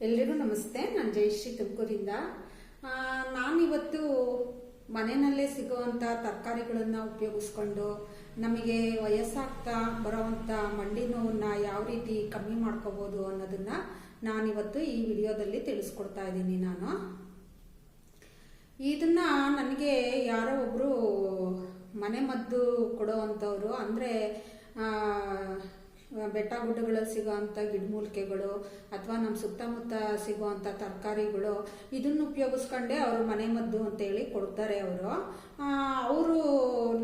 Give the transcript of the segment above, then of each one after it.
ಎಲ್ಲರಿಗೂ ನಮಸ್ತೆ. ನಾನು ಜಯಶ್ರೀ ತುಮಕೂರಿಂದ. ನಾನಿವತ್ತು ಮನೆಯಲ್ಲೇ ಸಿಗುವಂಥ ತರಕಾರಿಗಳನ್ನು ಉಪಯೋಗಿಸ್ಕೊಂಡು ನಮಗೆ ವಯಸ್ಸಾಗ್ತಾ ಬರೋವಂಥ ಮಂಡಿ ನೋವನ್ನು ಯಾವ ರೀತಿ ಕಮ್ಮಿ ಮಾಡ್ಕೋಬೋದು ಅನ್ನೋದನ್ನು ನಾನಿವತ್ತು ಈ ವಿಡಿಯೋದಲ್ಲಿ ತಿಳಿಸ್ಕೊಡ್ತಾ ಇದ್ದೀನಿ. ಇದನ್ನು ನನಗೆ ಯಾರೋ ಒಬ್ಬರು ಮನೆ ಮದ್ದು ಕೊಡೋವಂಥವ್ರು, ಅಂದರೆ ಬೆಟ್ಟ ಗುಡ್ಡಗಳಲ್ಲಿ ಸಿಗೋವಂಥ ಗಿಡಮೂಲಿಕೆಗಳು ಅಥವಾ ನಮ್ಮ ಸುತ್ತಮುತ್ತ ಸಿಗುವಂಥ ತರಕಾರಿಗಳು ಇದನ್ನು ಉಪಯೋಗಿಸ್ಕೊಂಡೆ ಅವರು ಮನೆ ಮದ್ದು ಅಂತೇಳಿ ಕೊಡ್ತಾರೆ. ಅವರು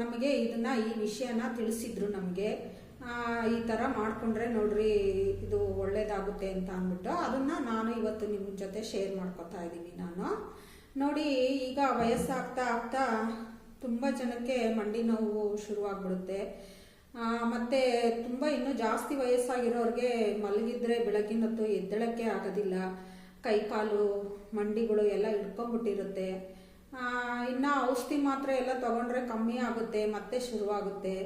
ನಮಗೆ ಈ ವಿಷಯನ ತಿಳಿಸಿದ್ರು. ನಮಗೆ ಈ ಥರ ಮಾಡಿಕೊಂಡ್ರೆ ನೋಡ್ರಿ ಇದು ಒಳ್ಳೇದಾಗುತ್ತೆ ಅಂತ ಅಂದ್ಬಿಟ್ಟು ಅದನ್ನು ನಾನು ಇವತ್ತು ನಿಮ್ಮ ಜೊತೆ ಶೇರ್ ಮಾಡ್ಕೊತಾ ಇದ್ದೀನಿ. ನೋಡಿ, ಈಗ ವಯಸ್ಸಾಗ್ತಾ ಆಗ್ತಾ ತುಂಬ ಜನಕ್ಕೆ ಮಂಡಿ ನೋವು ಶುರುವಾಗ್ಬಿಡುತ್ತೆ. ಮತ್ತು ತುಂಬ ಇನ್ನೂ ಜಾಸ್ತಿ ವಯಸ್ಸಾಗಿರೋರಿಗೆ ಮಲಗಿದ್ರೆ ಬೆಳಗಿನ ಹೊತ್ತು ಎದ್ದೇಳಕ್ಕೆ ಆಗೋದಿಲ್ಲ. ಕೈಕಾಲು ಮಂಡಿಗಳು ಎಲ್ಲ ಹಿಡ್ಕೊಂಡ್ಬಿಟ್ಟಿರುತ್ತೆ. ಇನ್ನು ಔಷಧಿ ಮಾತ್ರೆ ಎಲ್ಲ ತಗೊಂಡ್ರೆ ಕಮ್ಮಿ ಆಗುತ್ತೆ, ಮತ್ತೆ ಶುರುವಾಗುತ್ತೆ.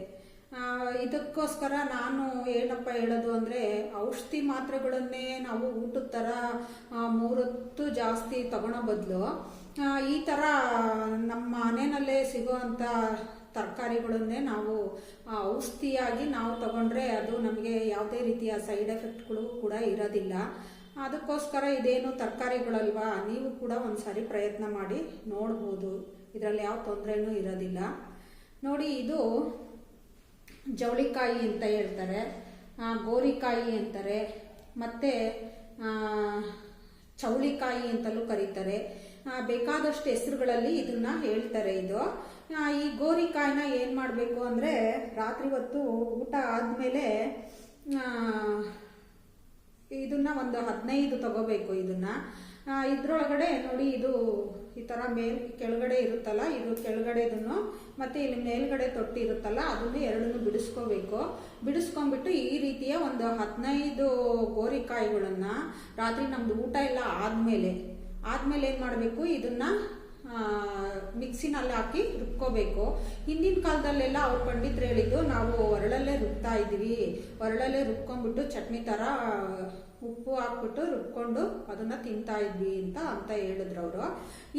ಇದಕ್ಕೋಸ್ಕರ ನಾನು ಏನಪ್ಪ ಹೇಳೋದು ಅಂದರೆ, ಔಷಧಿ ಮಾತ್ರೆಗಳನ್ನೇ ನಾವು ಊಟದ ಥರ 3 ಹೊತ್ತು ಜಾಸ್ತಿ ತಗೊಳ್ಳೋ ಬದಲು ಈ ಥರ ನಮ್ಮ ಮನೆಯಲ್ಲೇ ಸಿಗೋವಂಥ ತರಕಾರಿಗಳನ್ನೇ ನಾವು ಔಷಧಿಯಾಗಿ ನಾವು ತಗೊಂಡ್ರೆ ಅದು ನಮಗೆ ಯಾವುದೇ ರೀತಿಯ ಸೈಡ್ ಎಫೆಕ್ಟ್ಗಳು ಕೂಡ ಇರೋದಿಲ್ಲ. ಅದಕ್ಕೋಸ್ಕರ ಇದೇನು ತರಕಾರಿಗಳಲ್ವಾ, ನೀವು ಕೂಡ ಒಂದ್ಸಾರಿ ಪ್ರಯತ್ನ ಮಾಡಿ ನೋಡ್ಬೋದು. ಇದರಲ್ಲಿ ಯಾವ ತೊಂದರೆನೂ ಇರೋದಿಲ್ಲ. ನೋಡಿ, ಇದು ಜವಳಿಕಾಯಿ ಅಂತ ಹೇಳ್ತಾರೆ, ಗೋರಿಕಾಯಿ ಅಂತಾರೆ, ಮತ್ತು ಚೌಳಿಕಾಯಿ ಅಂತಲೂ ಕರೀತಾರೆ. ಬೇಕಾದಷ್ಟು ಹೆಸರುಗಳಲ್ಲಿ ಇದನ್ನ ಹೇಳ್ತಾರೆ. ಈ ಗೋರಿಕಾಯಿನ ಏನು ಮಾಡಬೇಕು ಅಂದರೆ, ರಾತ್ರಿ ಹೊತ್ತು ಊಟ ಆದಮೇಲೆ ಇದನ್ನ ಒಂದು 15 ತಗೋಬೇಕು. ಇದ್ರೊಳಗಡೆ ನೋಡಿ, ಇದು ಈ ಥರ ಕೆಳಗಡೆ ಇರುತ್ತಲ್ಲ, ಇದು ಕೆಳಗಡೆದನ್ನು ಮತ್ತು ಇಲ್ಲಿ ಮೇಲ್ಗಡೆ ತೊಟ್ಟಿ ಇರುತ್ತಲ್ಲ ಅದನ್ನು ಎರಡನ್ನು ಬಿಡಿಸ್ಕೊಂಡ್ಬಿಟ್ಟು ಈ ರೀತಿಯ ಒಂದು 15 ಗೋರಿಕಾಯಿಗಳನ್ನು ರಾತ್ರಿ ನಮ್ದು ಊಟ ಎಲ್ಲ ಆದಮೇಲೆ ಏನು ಮಾಡಬೇಕು, ಇದನ್ನ ಮಿಕ್ಸಿನಲ್ಲಿ ಹಾಕಿ ರುಬ್ಕೋಬೇಕು. ಹಿಂದಿನ ಕಾಲದಲ್ಲೆಲ್ಲ ಅವ್ರ ಪಂಡಿತರು ಹೇಳಿದ್ದು, ನಾವು ಒರಳಲ್ಲೇ ರುಬ್ತಾ ಇದ್ದೀವಿ, ಒರಳಲ್ಲೇ ರುಬ್ಕೊಂಡ್ಬಿಟ್ಟು ಚಟ್ನಿ ಥರ ಉಪ್ಪು ಹಾಕ್ಬಿಟ್ಟು ರುಬ್ಕೊಂಡು ಅದನ್ನು ತಿಂತಾ ಇದ್ವಿ ಅಂತ ಹೇಳಿದ್ರು ಅವರು.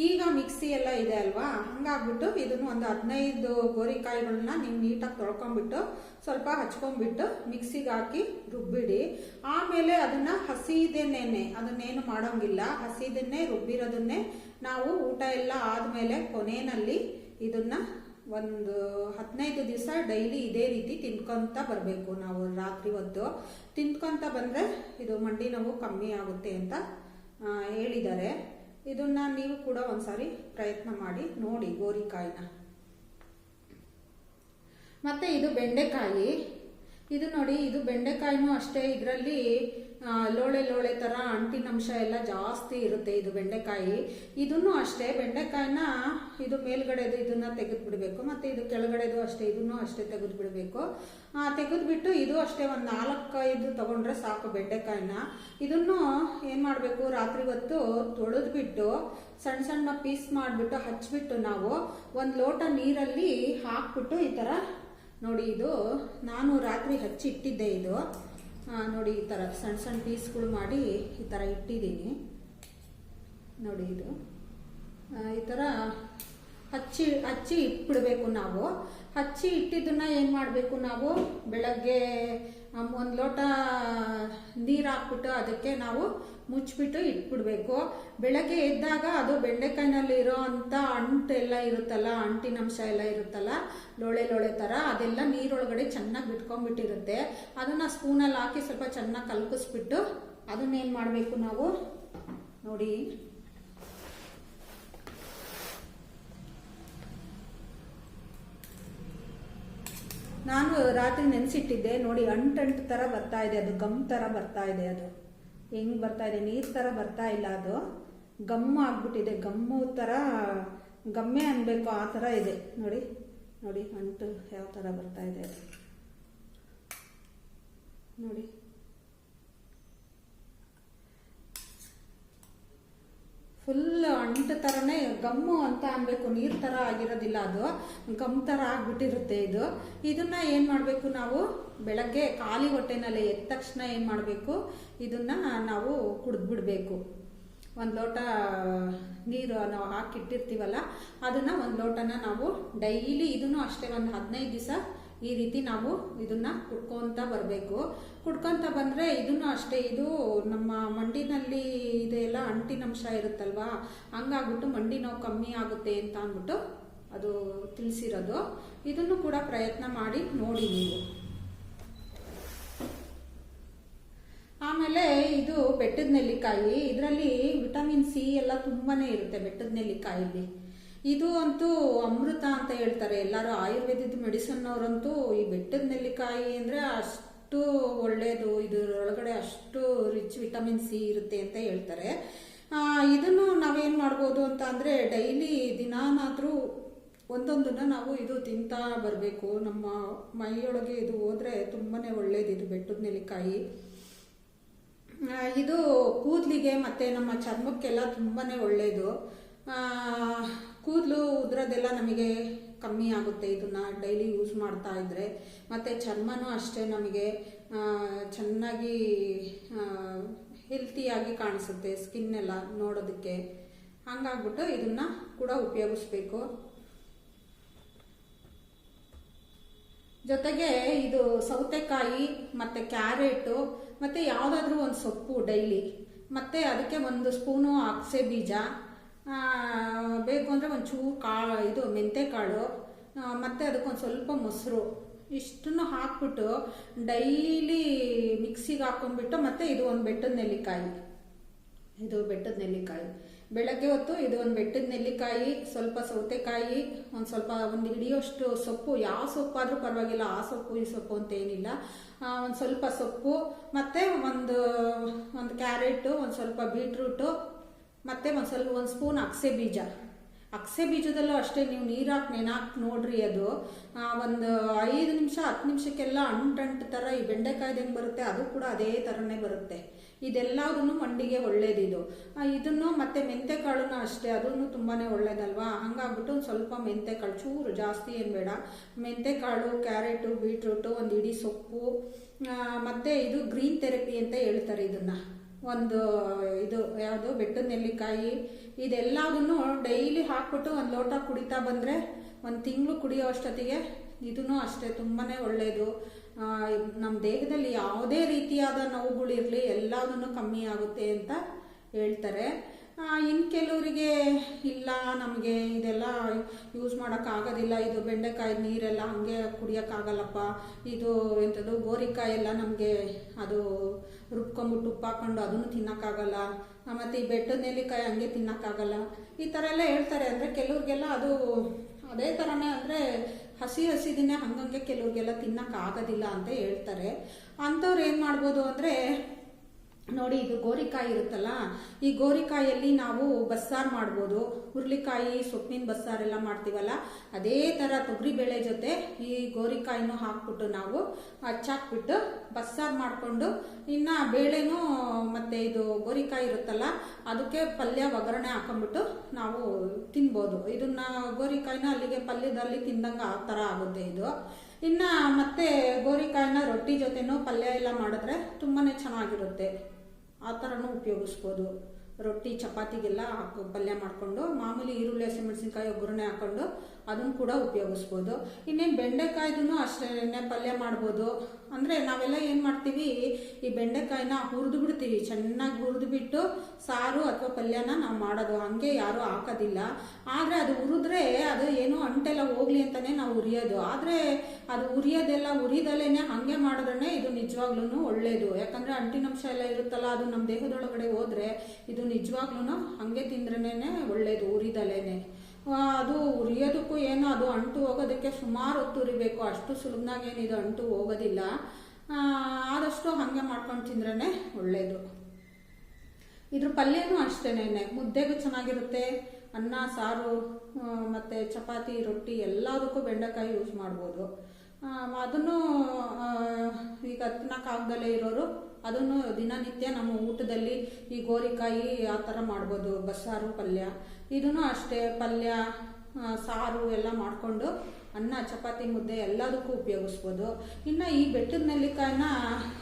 ಈಗ ಮಿಕ್ಸಿ ಎಲ್ಲ ಇದೆ ಅಲ್ವಾ, ಹಂಗಾಗ್ಬಿಟ್ಟು ಇದನ್ನು ಒಂದು 15 ಗೋರಿಕಾಯಿಗಳನ್ನ ನೀವು ನೀಟಾಗಿ ತೊಳ್ಕೊಂಡ್ಬಿಟ್ಟು ಸ್ವಲ್ಪ ಹಚ್ಕೊಂಡ್ಬಿಟ್ಟು ಮಿಕ್ಸಿಗೆ ಹಾಕಿ ರುಬ್ಬಿಡಿ. ಆಮೇಲೆ ಅದನ್ನು ಹಸಿದನ್ನೇನೆ, ಅದನ್ನೇನು ಮಾಡೋಂಗಿಲ್ಲ, ಹಸಿದನ್ನೇ ರುಬ್ಬಿರೋದನ್ನೇ ನಾವು ಊಟ ಎಲ್ಲ ಆದಮೇಲೆ ಕೊನೆಯಲ್ಲಿ ಇದನ್ನು ಒಂದು 15 ದಿವಸ ಡೈಲಿ ಇದೇ ರೀತಿ ತಿನ್ಕೊತ ಬರಬೇಕು. ನಾವು ರಾತ್ರಿ ಹೊತ್ತು ತಿನ್ಕೊತ ಬಂದರೆ ಇದು ಮಂಡಿ ನೋವು ಕಮ್ಮಿ ಆಗುತ್ತೆ ಅಂತ ಹೇಳಿದ್ದಾರೆ. ಇದನ್ನು ನೀವು ಕೂಡ ಒಂದ್ಸಾರಿ ಪ್ರಯತ್ನ ಮಾಡಿ ನೋಡಿ, ಗೋರಿಕಾಯಿನ. ಮತ್ತು ಇದು ಬೆಂಡೆಕಾಯಿ. ಇದು ನೋಡಿ, ಇದು ಬೆಂಡೆಕಾಯಿನೂ ಅಷ್ಟೇ, ಇದರಲ್ಲಿ ಲೋಳೆ ಥರ ಅಂಟಿನಂಶ ಎಲ್ಲ ಜಾಸ್ತಿ ಇರುತ್ತೆ. ಇದು ಬೆಂಡೆಕಾಯಿ, ಇದನ್ನು ಅಷ್ಟೇ. ಬೆಂಡೆಕಾಯಿನ ಇದು ಮೇಲ್ಗಡೆದು ಇದನ್ನು ತೆಗೆದುಬಿಡಬೇಕು, ಮತ್ತು ಇದು ಕೆಳಗಡೆದು ಅಷ್ಟೇ, ಇದನ್ನು ಅಷ್ಟೇ ತೆಗೆದುಬಿಡಬೇಕು. ತೆಗೆದುಬಿಟ್ಟು ಇದು ಅಷ್ಟೇ ಒಂದು 4-5 ತಗೊಂಡ್ರೆ ಸಾಕು ಬೆಂಡೆಕಾಯಿನ. ಇದನ್ನು ಏನು ಮಾಡಬೇಕು, ರಾತ್ರಿ ಹೊತ್ತು ತೊಳೆದ್ಬಿಟ್ಟು ಸಣ್ಣ ಪೀಸ್ ಮಾಡಿಬಿಟ್ಟು ಹಚ್ಬಿಟ್ಟು ನಾವು ಒಂದು ಲೋಟ ನೀರಲ್ಲಿ ಹಾಕ್ಬಿಟ್ಟು ಈ ಥರ ನೋಡಿ, ಇದು ನಾನು ರಾತ್ರಿ ಹಚ್ಚಿ ಇಟ್ಟಿದ್ದೆ. ನೋಡಿ, ಈ ಥರ ಸಣ್ಣ ಪೀಸ್ಗಳು ಮಾಡಿ ಈ ಥರ ಇಟ್ಟಿದ್ದೀನಿ. ನೋಡಿ, ಇದು ಈ ಥರ ಹಚ್ಚಿ ಇಟ್ಬಿಡ್ಬೇಕು. ನಾವು ಹಚ್ಚಿ ಇಟ್ಟಿದ್ದನ್ನ ಏನು ಮಾಡಬೇಕು, ನಾವು ಬೆಳಗ್ಗೆ 1 ಲೋಟ ನೀರು ಹಾಕ್ಬಿಟ್ಟು ಅದಕ್ಕೆ ನಾವು ಮುಚ್ಚಿಬಿಟ್ಟು ಇಟ್ಬಿಡ್ಬೇಕು. ಬೆಳಗ್ಗೆ ಎದ್ದಾಗ ಅದು ಬೆಂಡೆಕಾಯಿನಲ್ಲಿ ಇರೋ ಅಂಥ ಅಂಟೆಲ್ಲ ಇರುತ್ತಲ್ಲ, ಅಂಟಿನಂಶ ಎಲ್ಲ ಇರುತ್ತಲ್ಲ, ಲೋಳೆ ಥರ, ಅದೆಲ್ಲ ನೀರೊಳಗಡೆ ಚೆನ್ನಾಗಿ ಬಿಟ್ಕೊಂಡ್ಬಿಟ್ಟಿರುತ್ತೆ. ಅದನ್ನು ಸ್ಪೂನಲ್ಲಿ ಹಾಕಿ ಸ್ವಲ್ಪ ಚೆನ್ನಾಗಿ ಕಲ್ಕಿಸ್ಬಿಟ್ಟು ಅದನ್ನೇನು ಮಾಡಬೇಕು, ನಾವು ನೋಡಿ ನಾನು ರಾತ್ರಿ ನೆನೆಸಿಟ್ಟಿದ್ದೆ. ನೋಡಿ, ಅಂಟು ಥರ ಬರ್ತಾ ಇದೆ, ಅದು ಗಮ್ ಥರ ಬರ್ತಾ ಇದೆ. ಅದು ಹೆಂಗೆ ಬರ್ತಾ ಇದೆ, ನೀರು ಥರ ಬರ್ತಾ ಇಲ್ಲ, ಅದು ಗಮ್ಮು ಆಗ್ಬಿಟ್ಟಿದೆ. ಗಮ್ಮು ಥರ, ಗಮ್ಮೆ ಅನ್ಬೇಕು, ಆ ಥರ ಇದೆ. ನೋಡಿ ಅಂಟು ಯಾವ ಥರ ಬರ್ತಾ ಇದೆ ಅದು. ನೋಡಿ, ಫುಲ್ ಅಂಟು ಥರನೇ ಗಮ್ಮು ಅಂತ ಅನ್ಬೇಕು, ನೀರು ಥರ ಆಗಿರೋದಿಲ್ಲ, ಅದು ಗಮ್ ಥರ ಆಗಿಬಿಟ್ಟಿರುತ್ತೆ ಇದು. ಇದನ್ನು ಏನು ಮಾಡಬೇಕು ನಾವು ಬೆಳಗ್ಗೆ ಖಾಲಿ ಹೊಟ್ಟೆನಲ್ಲಿ ಎದ್ದ ತಕ್ಷಣ ಏನು ಮಾಡಬೇಕು, ಇದನ್ನು ನಾವು ಕುಡಿದ್ಬಿಡ್ಬೇಕು. ಒಂದು ಲೋಟ ನೀರು ನಾವು ಹಾಕಿಟ್ಟಿರ್ತೀವಲ್ಲ ಅದನ್ನು ಒಂದು ಲೋಟನ ನಾವು ಡೈಲಿ, ಇದನ್ನು ಅಷ್ಟೇ ಒಂದು 15 ದಿವಸ ಈ ರೀತಿ ನಾವು ಇದನ್ನು ಕುಡ್ಕೊತ ಬರಬೇಕು. ಕುಡ್ಕೊತ ಬಂದರೆ ಇದನ್ನು ಅಷ್ಟೇ, ಇದು ನಮ್ಮ ಮಂಡಿನಲ್ಲಿ ಇದೆಲ್ಲ ಅಂಟಿನಂಶ ಇರುತ್ತಲ್ವಾ, ಹಂಗಾಗ್ಬಿಟ್ಟು ಮಂಡಿ ನೋವು ಕಮ್ಮಿ ಆಗುತ್ತೆ ಅಂತ ಅಂದ್ಬಿಟ್ಟು ಅದು ತಿಳಿಸಿರೋದು. ಇದನ್ನು ಕೂಡ ಪ್ರಯತ್ನ ಮಾಡಿ ನೋಡಿ ನೀವು. ಆಮೇಲೆ ಇದು ಬೆಟ್ಟದ ನೆಲ್ಲಿಕಾಯಿ, ಇದರಲ್ಲಿ ವಿಟಮಿನ್ ಸಿ ಎಲ್ಲ ತುಂಬಾ ಇರುತ್ತೆ ಬೆಟ್ಟದ ನೆಲ್ಲಿಕಾಯಲ್ಲಿ. ಇದು ಅಂತೂ ಅಮೃತ ಅಂತ ಹೇಳ್ತಾರೆ ಎಲ್ಲರೂ, ಆಯುರ್ವೇದದ ಮೆಡಿಸನ್ ಅವರಂತೂ ಈ ಬೆಟ್ಟದ ನೆಲ್ಲಿಕಾಯಿ ಅಂದರೆ ಅಷ್ಟು ಒಳ್ಳೆಯದು, ಇದರೊಳಗಡೆ ಅಷ್ಟು ರಿಚ್ ವಿಟಮಿನ್ ಸಿ ಇರುತ್ತೆ ಅಂತ ಹೇಳ್ತಾರೆ. ಇದನ್ನು ನಾವೇನು ಮಾಡ್ಬೋದು ಅಂತ ಅಂದರೆ ಡೈಲಿ ದಿನಾನಾದರೂ ಒಂದೊಂದನ್ನು ನಾವು ಇದು ತಿಂತಾ ಬರಬೇಕು. ನಮ್ಮ ಮೈಯೊಳಗೆ ಇದು ಹೋದರೆ ತುಂಬಾ ಒಳ್ಳೆಯದು ಇದು ಬೆಟ್ಟದ ನೆಲ್ಲಿಕಾಯಿ. ಇದು ಕೂದಲಿಗೆ ಮತ್ತು ನಮ್ಮ ಚರ್ಮಕ್ಕೆಲ್ಲ ತುಂಬಾ ಒಳ್ಳೆಯದು. ಕೂದಲು ಉದ್ರೋದೆಲ್ಲ ನಮಗೆ ಕಮ್ಮಿ ಆಗುತ್ತೆ ಇದನ್ನು ಡೈಲಿ ಯೂಸ್ ಮಾಡ್ತಾ ಇದ್ದರೆ. ಮತ್ತು ಚರ್ಮನೂ ಅಷ್ಟೇ ನಮಗೆ ಚೆನ್ನಾಗಿ ಹೆಲ್ತಿಯಾಗಿ ಕಾಣಿಸುತ್ತೆ, ಸ್ಕಿನ್ನೆಲ್ಲ ನೋಡೋದಕ್ಕೆ. ಹಂಗಾಗ್ಬಿಟ್ಟು ಇದನ್ನು ಕೂಡ ಉಪಯೋಗಿಸ್ಬೇಕು. ಜೊತೆಗೆ ಇದು ಸೌತೆಕಾಯಿ ಮತ್ತು ಕ್ಯಾರೆಟು ಮತ್ತು ಯಾವುದಾದ್ರೂ ಒಂದು ಸೊಪ್ಪು ಡೈಲಿ, ಮತ್ತು ಅದಕ್ಕೆ 1 ಸ್ಪೂನು ಅಗಸೆ ಬೀಜ, ಬೇಕು ಅಂದರೆ ಒಂಚೂರು ಇದು ಮೆಂತೆಕಾಳು, ಮತ್ತು ಅದಕ್ಕೊಂದು ಸ್ವಲ್ಪ ಮೊಸರು, ಇಷ್ಟನ್ನು ಹಾಕ್ಬಿಟ್ಟು ಡೈಲಿ ಮಿಕ್ಸಿಗೆ ಹಾಕ್ಕೊಂಡ್ಬಿಟ್ಟು, ಮತ್ತು ಇದು ಒಂದು ಬೆಟ್ಟದ ನೆಲ್ಲಿಕಾಯಿ, ಇದು ಬೆಟ್ಟದ ನೆಲ್ಲಿಕಾಯಿ ಬೆಳಗ್ಗೆ ಹೊತ್ತು ಇದು ಒಂದು ಬೆಟ್ಟದ ನೆಲ್ಲಿಕಾಯಿ, ಸ್ವಲ್ಪ ಸೌತೆಕಾಯಿ, ಒಂದು ಹಿಡಿಯೋಷ್ಟು ಸೊಪ್ಪು, ಯಾವ ಸೊಪ್ಪಾದರೂ ಪರವಾಗಿಲ್ಲ, ಆ ಸೊಪ್ಪು ಈ ಸೊಪ್ಪು ಅಂತ ಏನಿಲ್ಲ, ಒಂದು ಸ್ವಲ್ಪ ಸೊಪ್ಪು, ಮತ್ತು ಒಂದು ಕ್ಯಾರೆಟು, ಒಂದು ಸ್ವಲ್ಪ ಬೀಟ್ರೂಟು, ಮತ್ತು ಒಂದು ಸ್ಪೂನ್ ಅಗಸೆ ಬೀಜ. ಅಗಸೆ ಬೀಜದಲ್ಲೂ ಅಷ್ಟೇ ನೀವು ನೀರು ಹಾಕಿ ನೆನಾಕಿ ನೋಡ್ರಿ, ಅದು ಒಂದು 5 ನಿಮಿಷ 10 ನಿಮಿಷಕ್ಕೆಲ್ಲ ಅಂಟು ಥರ ಈ ಬೆಂಡೆಕಾಯ್ದು ಹೆಂಗೆ ಬರುತ್ತೆ ಅದು ಕೂಡ ಅದೇ ಥರನೇ ಬರುತ್ತೆ. ಇದೆಲ್ಲದನ್ನು ಮಂಡಿಗೆ ಒಳ್ಳೇದಿದು. ಇದನ್ನು ಮತ್ತು ಮೆಂತೆಕಾಳನ್ನು ಅಷ್ಟೇ, ಅದನ್ನು ತುಂಬಾ ಒಳ್ಳೇದಲ್ವಾ. ಹಂಗಾಗ್ಬಿಟ್ಟು ಒಂದು ಸ್ವಲ್ಪ ಮೆಂತೆಕಾಳು, ಚೂರು ಜಾಸ್ತಿ ಏನು ಬೇಡ, ಮೆಂತೆಕಾಳು, ಕ್ಯಾರೆಟು, ಬೀಟ್ರೂಟು, ಒಂದು ಇಡೀ ಸೊಪ್ಪು, ಮತ್ತು ಇದು ಗ್ರೀನ್ ಥೆರಪಿ ಅಂತ ಹೇಳ್ತಾರೆ ಇದನ್ನು. ಒಂದು ಇದು ಯಾವುದು ಬೆಟ್ಟದ ನೆಲ್ಲಿಕಾಯಿ, ಇದೆಲ್ಲದನ್ನು ಡೈಲಿ ಹಾಕ್ಬಿಟ್ಟು ಒಂದು ಲೋಟ ಕುಡಿತಾ ಬಂದರೆ 1 ತಿಂಗಳು ಕುಡಿಯೋ ಅಷ್ಟೊತ್ತಿಗೆ ಇದೂ ಅಷ್ಟೇ ತುಂಬಾ ಒಳ್ಳೆಯದು. ನಮ್ಮ ದೇಹದಲ್ಲಿ ಯಾವುದೇ ರೀತಿಯಾದ ನೋವುಗಳಿರಲಿ ಎಲ್ಲದನ್ನು ಕಮ್ಮಿ ಆಗುತ್ತೆ ಅಂತ ಹೇಳ್ತಾರೆ. ಇನ್ನು ಕೆಲವರಿಗೆ ಇಲ್ಲ, ನಮಗೆ ಇದೆಲ್ಲ ಯೂಸ್ ಮಾಡೋಕ್ಕಾಗೋದಿಲ್ಲ, ಇದು ಬೆಂಡೆಕಾಯಿ ನೀರೆಲ್ಲ ಹಾಗೆ ಕುಡಿಯೋಕ್ಕಾಗಲ್ಲಪ್ಪ, ಇದು ಎಂಥದ್ದು ಗೋರಿಕಾಯಿ ಎಲ್ಲ ನಮಗೆ ಅದು ರುಬ್ಕೊಂಬಿಟ್ಟು ಉಪ್ಪು ಹಾಕ್ಕೊಂಡು ಅದನ್ನು ತಿನ್ನೋಕ್ಕಾಗಲ್ಲ, ಮತ್ತು ಈ ಬೆಟ್ಟದ ನೆಲ್ಲಿಕಾಯಿ ಹಂಗೆ ತಿನ್ನೋಕ್ಕಾಗಲ್ಲ, ಈ ಥರ ಎಲ್ಲ ಹೇಳ್ತಾರೆ. ಅಂದರೆ ಕೆಲವ್ರಿಗೆಲ್ಲ ಅದು ಅದೇ ಥರನೇ, ಅಂದರೆ ಹಸಿದಿನೇ ಹಂಗಂಗೆ ಕೆಲವ್ರಿಗೆಲ್ಲ ತಿನ್ನೋಕ್ಕಾಗೋದಿಲ್ಲ ಅಂತ ಹೇಳ್ತಾರೆ. ಅಂಥವ್ರು ಏನು ಮಾಡ್ಬೋದು ಅಂದರೆ ನೋಡಿ, ಇದು ಗೋರಿಕಾಯಿ ಇರುತ್ತಲ್ಲ, ಈ ಗೋರಿಕಾಯಲ್ಲಿ ನಾವು ಬಸ್ಸಾರು ಮಾಡ್ಬೋದು. ಹುರುಳಿಕಾಯಿ ಸೊಪ್ಪಿನ ಬಸ್ಸಾರೆಲ್ಲ ಮಾಡ್ತೀವಲ್ಲ, ಅದೇ ಥರ ತೊಗರಿಬೇಳೆ ಜೊತೆ ಈ ಗೋರಿಕಾಯಿನೂ ಹಾಕ್ಬಿಟ್ಟು ನಾವು ಹಚ್ಚಾಕ್ಬಿಟ್ಟು ಬಸ್ಸಾರು ಮಾಡಿಕೊಂಡು, ಇನ್ನು ಬೇಳೆನೂ ಮತ್ತು ಇದು ಗೋರಿಕಾಯಿ ಇರುತ್ತಲ್ಲ ಅದಕ್ಕೆ ಪಲ್ಯ ಒಗ್ಗರಣೆ ಹಾಕೊಂಡ್ಬಿಟ್ಟು ನಾವು ತಿನ್ಬೋದು. ಇದನ್ನು ಗೋರಿಕಾಯಿನ ಅಲ್ಲಿಗೆ ಪಲ್ಯದಲ್ಲಿ ತಿಂದಂಗೆ ಆ ಥರ ಆಗುತ್ತೆ ಇದು. ಇನ್ನು ಮತ್ತೆ ಗೋರಿಕಾಯಿನ ರೊಟ್ಟಿ ಜೊತೆನೂ ಪಲ್ಯ ಎಲ್ಲ ಮಾಡಿದ್ರೆ ತುಂಬಾ ಚೆನ್ನಾಗಿರುತ್ತೆ. ಆ ಥರನೂ ಉಪಯೋಗಿಸ್ಬೋದು. ರೊಟ್ಟಿ ಚಪಾತಿಗೆಲ್ಲ ಪಲ್ಯ ಮಾಡಿಕೊಂಡು, ಮಾಮೂಲಿ ಈರುಳ್ಳಿ ಹಸಿಮೆಣಸಿನ್ಕಾಯಿ ಒಗ್ಗರಣೆ ಹಾಕ್ಕೊಂಡು ಅದನ್ನು ಕೂಡ ಉಪಯೋಗಿಸ್ಬೋದು. ಇನ್ನೇನು ಬೆಂಡೆಕಾಯ್ದು ಅಷ್ಟೇ ಪಲ್ಯ ಮಾಡ್ಬೋದು. ಅಂದರೆ ನಾವೆಲ್ಲ ಏನು ಮಾಡ್ತೀವಿ, ಈ ಬೆಂಡೆಕಾಯಿನ ಹುರಿದು ಬಿಡ್ತೀವಿ, ಚೆನ್ನಾಗಿ ಹುರಿದು ಬಿಟ್ಟು ಸಾರು ಅಥವಾ ಪಲ್ಯನ ನಾವು ಮಾಡೋದು, ಹಾಗೆ ಯಾರೂ ಹಾಕೋದಿಲ್ಲ. ಆದರೆ ಅದು ಹುರಿದ್ರೆ ಅದು ಏನೋ ಅಂಟೆಲ್ಲ ಹೋಗ್ಲಿ ಅಂತಲೇ ನಾವು ಹುರಿಯೋದು. ಆದರೆ ಅದು ಹುರಿಯೋದೆಲ್ಲ ಹುರಿದಲೇ ಹಾಗೆ ಮಾಡಿದ್ರೆ ಇದು ನಿಜವಾಗ್ಲೂ ಒಳ್ಳೆಯದು. ಯಾಕಂದರೆ ಅಂಟಿನಂಶ ಎಲ್ಲ ಇರುತ್ತಲ್ಲ, ಅದು ನಮ್ಮ ದೇಹದೊಳಗಡೆ ಹೋದರೆ ಇದು ನಿಜವಾಗ್ಲೂ ಹಾಗೆ ತಿಂದ್ರೇ ಒಳ್ಳೆಯದು, ಹುರಿದಲೇ. ಅದು ಉರಿಯೋದಕ್ಕೂ ಏನೋ ಅದು ಅಂಟು ಹೋಗೋದಕ್ಕೆ ಸುಮಾರು ಹೊತ್ತು ಉರಿಬೇಕು, ಅಷ್ಟು ಸುಲಭನಾಗೇನಿದು ಅಂಟು ಹೋಗೋದಿಲ್ಲ. ಆದಷ್ಟು ಹಾಗೆ ಮಾಡ್ಕೊಂಡು ತಿಂದ್ರೇ ಒಳ್ಳೆಯದು. ಇದ್ರ ಪಲ್ಯನೂ ಅಷ್ಟೇನೆ, ಮುದ್ದೆಗೂ ಚೆನ್ನಾಗಿರುತ್ತೆ, ಅನ್ನ ಸಾರು ಮತ್ತು ಚಪಾತಿ ರೊಟ್ಟಿ ಎಲ್ಲದಕ್ಕೂ ಬೆಂಡೆಕಾಯಿ ಯೂಸ್ ಮಾಡ್ಬೋದು. ಅದನ್ನು ಈಗ ತಿನ್ನೋಕ್ಕಾಗ್ದಲೇ ಇರೋರು ಅದನ್ನು ದಿನನಿತ್ಯ ನಮ್ಮ ಊಟದಲ್ಲಿ ಈ ಗೋರಿಕಾಯಿ ಆ ಥರ ಮಾಡ್ಬೋದು. ಬಸ್ಸಾರು ಪಲ್ಯ ಇದನ್ನು ಅಷ್ಟೇ, ಪಲ್ಯ ಸಾರು ಎಲ್ಲ ಮಾಡಿಕೊಂಡು ಅನ್ನ ಚಪಾತಿ ಮುದ್ದೆ ಎಲ್ಲದಕ್ಕೂ ಉಪಯೋಗಿಸ್ಬೋದು. ಇನ್ನು ಈ ಬೆಟ್ಟದ ನೆಲ್ಲಿಕಾಯಿನ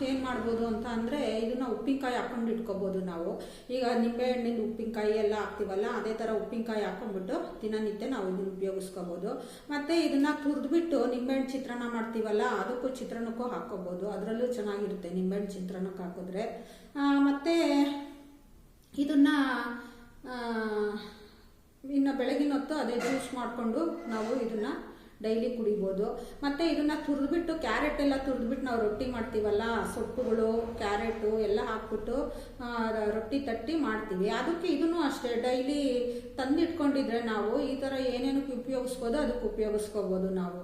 ಏನು ಮಾಡ್ಬೋದು ಅಂತ ಅಂದರೆ ಇದನ್ನು ಉಪ್ಪಿನಕಾಯಿ ಹಾಕೊಂಡು ಇಟ್ಕೋಬೋದು ನಾವು. ಈಗ ನಿಂಬೆಹಣ್ಣಿಂದ ಉಪ್ಪಿನಕಾಯಿ ಎಲ್ಲ ಹಾಕ್ತೀವಲ್ಲ, ಅದೇ ಥರ ಉಪ್ಪಿನಕಾಯಿ ಹಾಕೊಂಡ್ಬಿಟ್ಟು ದಿನನಿತ್ಯ ನಾವು ಇದನ್ನು ಉಪಯೋಗಿಸ್ಕೋಬೋದು. ಮತ್ತು ಇದನ್ನು ತುರಿದ್ಬಿಟ್ಟು ನಿಂಬೆಹಣ್ಣು ಚಿತ್ರಾನ್ನ ಮಾಡ್ತೀವಲ್ಲ, ಅದಕ್ಕೂ ಚಿತ್ರಾನ್ನಕ್ಕೂ ಹಾಕ್ಕೋಬೋದು. ಅದರಲ್ಲೂ ಚೆನ್ನಾಗಿರುತ್ತೆ ನಿಂಬೆಹಣ್ಣು ಚಿತ್ರಾನ್ನಕ್ಕೆ ಹಾಕಿದ್ರೆ. ಮತ್ತು ಇದನ್ನು ಇನ್ನು ಬೆಳಗಿನ ಹೊತ್ತು ಅದೇ ಜ್ಯೂಸ್ ಮಾಡಿಕೊಂಡು ನಾವು ಇದನ್ನು ಡೈಲಿ ಕುಡಿಬೋದು. ಮತ್ತು ಇದನ್ನು ತುರಿದ್ಬಿಟ್ಟು ಕ್ಯಾರೆಟ್ ಎಲ್ಲ ತುರಿದ್ಬಿಟ್ಟು ನಾವು ರೊಟ್ಟಿ ಮಾಡ್ತೀವಲ್ಲ, ಸೊಪ್ಪುಗಳು ಕ್ಯಾರೆಟು ಎಲ್ಲ ಹಾಕ್ಬಿಟ್ಟು ರೊಟ್ಟಿ ತಟ್ಟಿ ಮಾಡ್ತೀವಿ. ಅದಕ್ಕೆ ಇದನ್ನು ಅಷ್ಟೇ ಡೈಲಿ ತಂದಿಟ್ಕೊಂಡಿದ್ರೆ ನಾವು ಈ ಥರ ಏನೇನಕ್ಕೆ ಉಪಯೋಗಿಸ್ಬೋದು ಅದಕ್ಕೆ ಉಪಯೋಗಿಸ್ಕೋಬೋದು ನಾವು.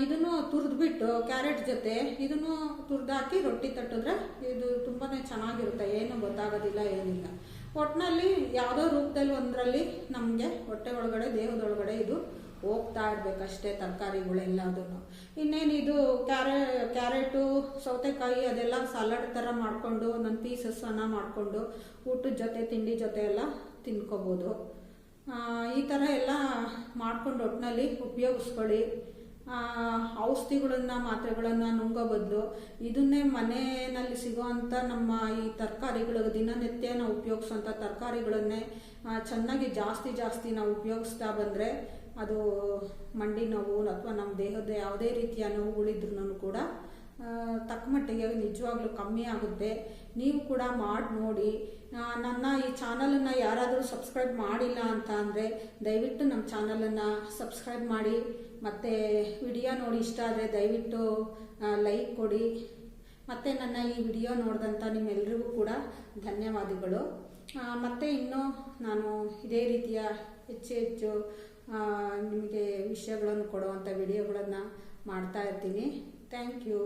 ಇದನ್ನು ತುರಿದ್ಬಿಟ್ಟು ಕ್ಯಾರೆಟ್ ಜೊತೆ ಇದನ್ನು ತುರಿದಾಕಿ ರೊಟ್ಟಿ ತಟ್ಟಿದ್ರೆ ಇದು ತುಂಬಾ ಚೆನ್ನಾಗಿರುತ್ತೆ, ಏನು ಗೊತ್ತಾಗೋದಿಲ್ಲ ಏನಿಲ್ಲ. ಒಟ್ಟಿನಲ್ಲಿ ಯಾವುದೋ ರೂಪದಲ್ಲಿ ಒಂದರಲ್ಲಿ ನಮಗೆ ಹೊಟ್ಟೆ ಒಳಗಡೆ ದೇಹದೊಳಗಡೆ ಇದು ಹೋಗ್ತಾ ಇರಬೇಕಷ್ಟೇ ತರಕಾರಿಗಳೆಲ್ಲದನ್ನು. ಇನ್ನೇನಿದು ಕ್ಯಾರೆಟು ಸೌತೆಕಾಯಿ ಅದೆಲ್ಲ ಸಲಾಡ್ ಥರ ಮಾಡಿಕೊಂಡು ನನ್ನ ಪೀಸಸ್ಸನ್ನು ಮಾಡಿಕೊಂಡು ಊಟದ ಜೊತೆ ತಿಂಡಿ ಜೊತೆ ಎಲ್ಲ ತಿನ್ಕೋಬೋದು. ಈ ಥರ ಎಲ್ಲ ಮಾಡ್ಕೊಂಡು ಒಟ್ಟಿನಲ್ಲಿ ಉಪಯೋಗಿಸ್ಕೊಳ್ಳಿ. ಔಷಧಿಗಳನ್ನು ಮಾತ್ರೆಗಳನ್ನು ನುಂಗೋ ಬದಲು ಇದನ್ನೇ ಮನೆಯಲ್ಲಿ ಸಿಗೋವಂಥ ನಮ್ಮ ಈ ತರಕಾರಿಗಳು ದಿನನಿತ್ಯ ನಾವು ಉಪಯೋಗಿಸೋಂಥ ತರಕಾರಿಗಳನ್ನೇ ಚೆನ್ನಾಗಿ ಜಾಸ್ತಿ ನಾವು ಉಪಯೋಗಿಸ್ತಾ ಬಂದರೆ ಅದು ಮಂಡಿ ನೋವು ಅಥವಾ ನಮ್ಮ ದೇಹದ ಯಾವುದೇ ರೀತಿಯ ನೋವುಗಳಿದ್ರೂ ಕೂಡ ತಕ್ಕ ಮಟ್ಟಿಗೆ ನಿಜವಾಗ್ಲೂ ಕಮ್ಮಿ ಆಗುತ್ತೆ. ನೀವು ಕೂಡ ಮಾಡಿ ನೋಡಿ. ನನ್ನ ಈ ಚಾನಲನ್ನು ಯಾರಾದರೂ ಸಬ್ಸ್ಕ್ರೈಬ್ ಮಾಡಿಲ್ಲ ಅಂತ ಅಂದರೆ ದಯವಿಟ್ಟು ನಮ್ಮ ಚಾನಲನ್ನು ಸಬ್ಸ್ಕ್ರೈಬ್ ಮಾಡಿ. ಮತ್ತು ವಿಡಿಯೋ ನೋಡಿ ಇಷ್ಟ ಆದರೆ ದಯವಿಟ್ಟು ಲೈಕ್ ಕೊಡಿ. ಮತ್ತು ನನ್ನ ಈ ವಿಡಿಯೋ ನೋಡಿದಂಥ ನಿಮ್ಮೆಲ್ಲರಿಗೂ ಕೂಡ ಧನ್ಯವಾದಗಳು. ಮತ್ತು ಇನ್ನೂ ನಾನು ಇದೇ ರೀತಿಯ ಹೆಚ್ಚು ನಿಮಗೆ ವಿಷಯಗಳನ್ನು ಕೊಡುವಂಥ ವಿಡಿಯೋಗಳನ್ನು ಮಾಡ್ತಾ ಇರ್ತೀನಿ. Thank you.